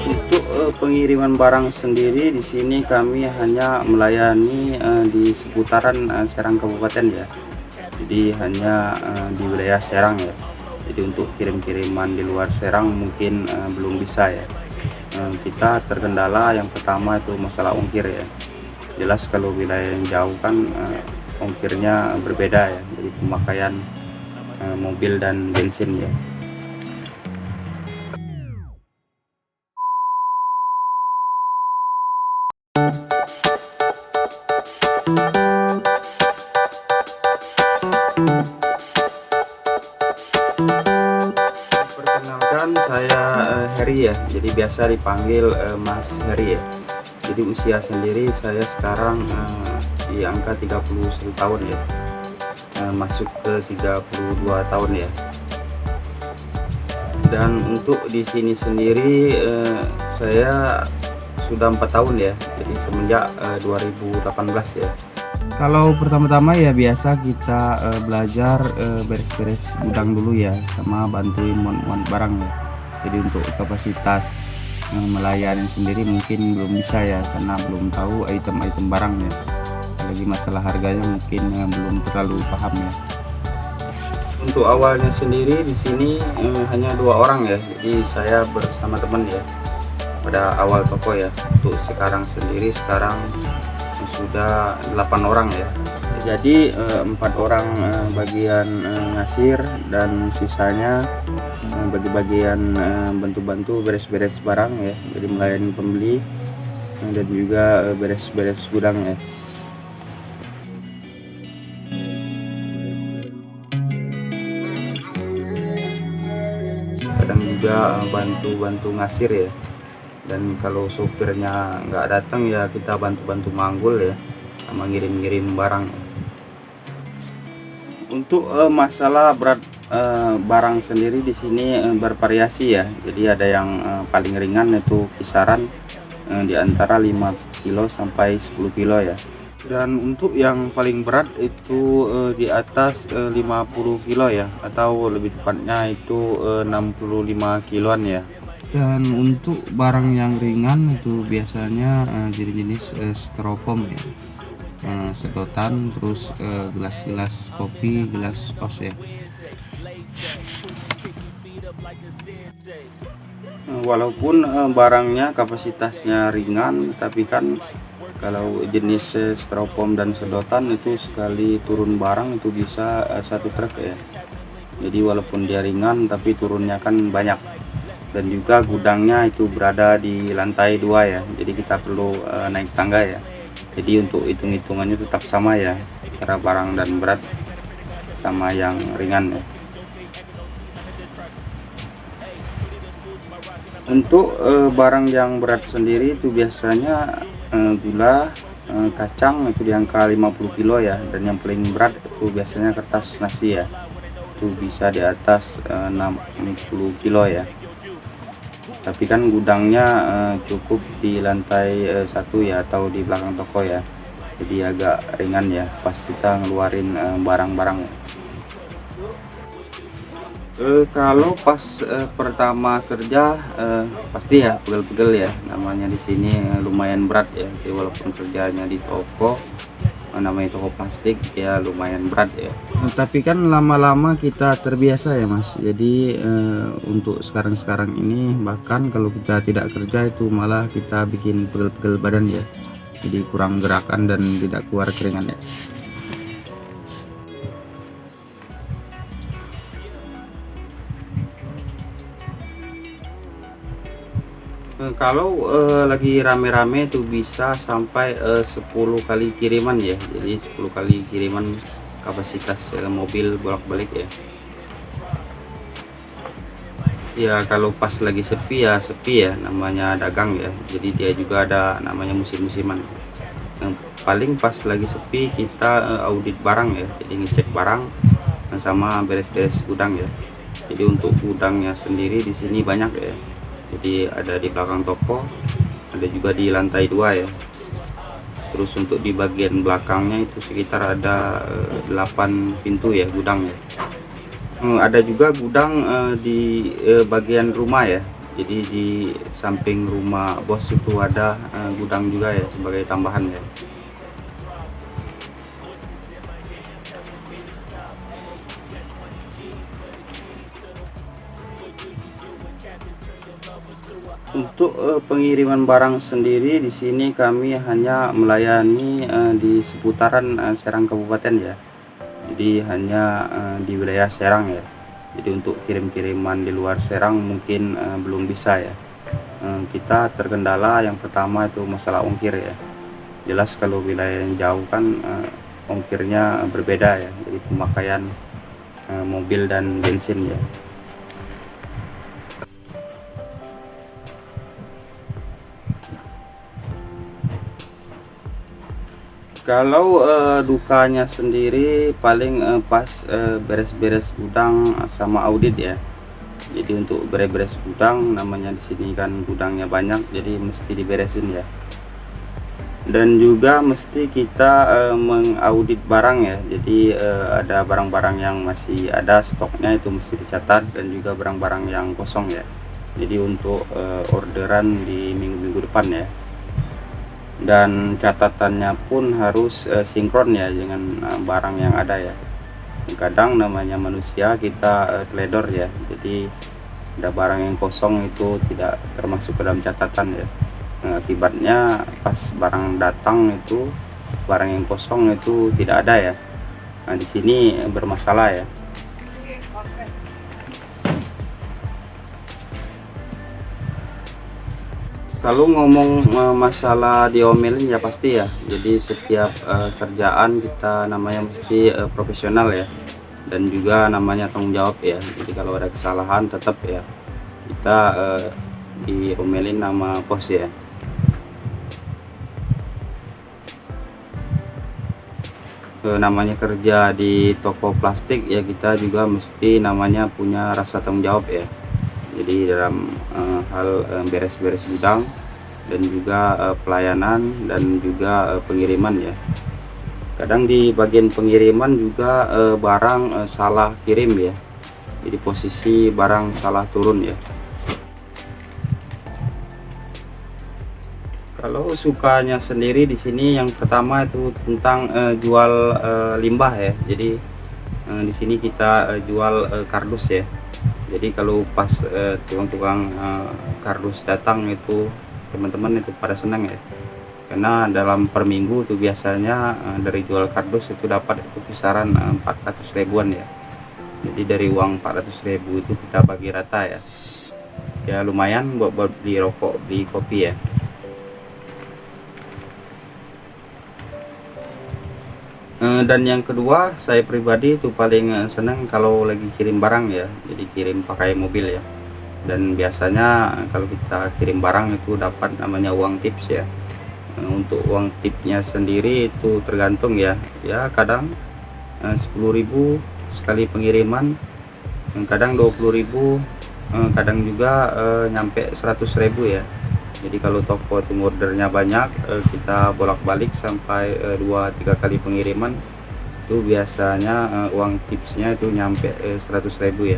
Untuk pengiriman barang sendiri di sini kami hanya melayani di seputaran Serang Kabupaten ya. Jadi hanya di wilayah Serang ya. Jadi untuk kirim-kiriman di luar Serang mungkin belum bisa ya. Kita terkendala yang pertama itu masalah ongkir ya. Jelas kalau wilayah yang jauh kan ongkirnya berbeda ya. Jadi pemakaian mobil dan bensin ya. Perkenalkan, saya Heri ya, jadi biasa dipanggil Mas Heri ya. Jadi usia sendiri saya sekarang di angka 31 tahun ya, masuk ke 32 tahun ya. Dan untuk di sini sendiri saya sudah 4 tahun ya, jadi semenjak 2018 ya. Kalau pertama-tama ya biasa kita belajar beres-beres gudang dulu ya, sama bantuin muat-muat barang ya. Jadi untuk kapasitas melayani sendiri mungkin belum bisa ya, karena belum tahu item-item barang ya. Lagi masalah harganya mungkin belum terlalu paham ya. Untuk awalnya sendiri di sini hanya 2 orang ya, jadi saya bersama teman ya pada awal toko ya. Untuk sekarang sendiri sudah 8 orang ya. Jadi 4 orang bagian ngasir dan sisanya bagi bagian bantu-bantu beres-beres barang ya. Jadi melayani pembeli dan juga beres-beres gudang ya. Kadang juga bantu-bantu ngasir ya. Dan kalau sopirnya nggak datang ya kita bantu-bantu manggul ya, sama ngirim-ngirim barang. Untuk masalah berat barang sendiri di sini bervariasi ya. Jadi ada yang paling ringan itu kisaran di antara 5 kilo sampai 10 kilo ya. Dan untuk yang paling berat itu di atas 50 kilo ya, atau lebih tepatnya itu 65 kiloan ya. Dan untuk barang yang ringan itu biasanya jenis styrofoam ya, sedotan, terus gelas-gelas kopi, gelas os ya. Walaupun barangnya kapasitasnya ringan, tapi kan kalau jenis styrofoam dan sedotan itu sekali turun barang itu bisa 1 truk ya. Jadi walaupun dia ringan tapi turunnya kan banyak. Dan juga gudangnya itu berada di lantai 2 ya, jadi kita perlu naik tangga ya. Jadi untuk hitung-hitungannya tetap sama ya, cara barang dan berat sama yang ringan ya. Untuk barang yang berat sendiri itu biasanya gula, kacang itu di angka 50 kilo ya. Dan yang paling berat itu biasanya kertas nasi ya, itu bisa di atas 60 kilo ya. Tapi kan gudangnya cukup di lantai 1 ya, atau di belakang toko ya, jadi agak ringan ya pas kita ngeluarin barang-barang. Kalau pas pertama kerja pasti ya pegel-pegel ya, namanya di sini lumayan berat ya. Jadi walaupun kerjanya di toko, namanya toko plastik ya, lumayan berat ya. Tapi kan lama-lama kita terbiasa ya Mas. Jadi untuk sekarang ini bahkan kalau kita tidak kerja itu malah kita bikin pegel-pegel badan ya. Jadi kurang gerakan dan tidak keluar keringan ya. Kalau lagi rame-rame itu bisa sampai 10 kali kiriman ya. Jadi 10 kali kiriman kapasitas mobil bolak-balik ya. Ya kalau pas lagi sepi ya sepi ya, namanya dagang ya. Jadi dia juga ada namanya musim-musiman. Yang paling pas lagi sepi kita audit barang ya. Jadi ngecek barang sama beres-beres gudang ya. Jadi untuk gudangnya sendiri di sini banyak ya. Jadi ada di belakang toko, ada juga di lantai 2 ya. terus untuk di bagian belakangnya itu sekitar ada 8 pintu ya gudangnya. Ada juga gudang di bagian rumah ya, jadi di samping rumah bos itu ada gudang juga ya sebagai tambahan ya. Untuk pengiriman barang sendiri di sini kami hanya melayani di seputaran Serang Kabupaten ya. Jadi hanya di wilayah Serang ya. Jadi untuk kirim-kiriman di luar Serang mungkin belum bisa ya. Kita terkendala yang pertama itu masalah ongkir ya. Jelas kalau wilayah yang jauh kan ongkirnya berbeda ya. Jadi pemakaian mobil dan bensin ya. Kalau dukanya sendiri paling pas beres-beres gudang sama audit ya. Jadi untuk beres-beres gudang, namanya di sini kan gudangnya banyak, jadi mesti diberesin ya. Dan juga mesti kita mengaudit barang ya. Jadi ada barang-barang yang masih ada stoknya itu mesti dicatat, dan juga barang-barang yang kosong ya. Jadi untuk orderan di minggu-minggu depan ya. Dan catatannya pun harus sinkron ya dengan barang yang ada ya. Kadang namanya manusia kita teledor ya, jadi ada barang yang kosong itu tidak termasuk ke dalam catatan ya. Akibatnya pas barang datang itu barang yang kosong itu tidak ada ya. Nah di sini bermasalah ya. Kalau ngomong masalah diomelin ya pasti ya. Jadi setiap kerjaan kita namanya mesti profesional ya, dan juga namanya tanggung jawab ya. Jadi kalau ada kesalahan tetap ya kita diomelin sama bos ya. Namanya kerja di toko plastik ya, kita juga mesti namanya punya rasa tanggung jawab ya. Jadi dalam hal beres-beres gudang, dan juga pelayanan, dan juga pengiriman ya. Kadang di bagian pengiriman juga barang salah kirim ya. Jadi posisi barang salah turun ya. Kalau sukanya sendiri di sini yang pertama itu tentang jual limbah ya. Jadi di sini kita jual kardus ya. Jadi kalau pas tukang-tukang kardus datang itu teman-teman itu pada senang ya, karena dalam per minggu itu biasanya dari jual kardus itu dapat itu kisaran 400 ribuan ya. Jadi dari uang 400.000 itu kita bagi rata ya. Ya lumayan buat beli rokok, beli kopi ya. Dan yang kedua, saya pribadi itu paling senang kalau lagi kirim barang ya. Jadi kirim pakai mobil ya. Dan biasanya kalau kita kirim barang itu dapat namanya uang tips ya. Untuk uang tipsnya sendiri itu tergantung ya. Ya kadang 10.000 sekali pengiriman, kadang 20.000, kadang juga nyampe 100.000 ya. Jadi kalau toko itu ordernya banyak, kita bolak-balik sampai 2-3 kali pengiriman, itu biasanya uang tipsnya itu nyampe 100.000 ya.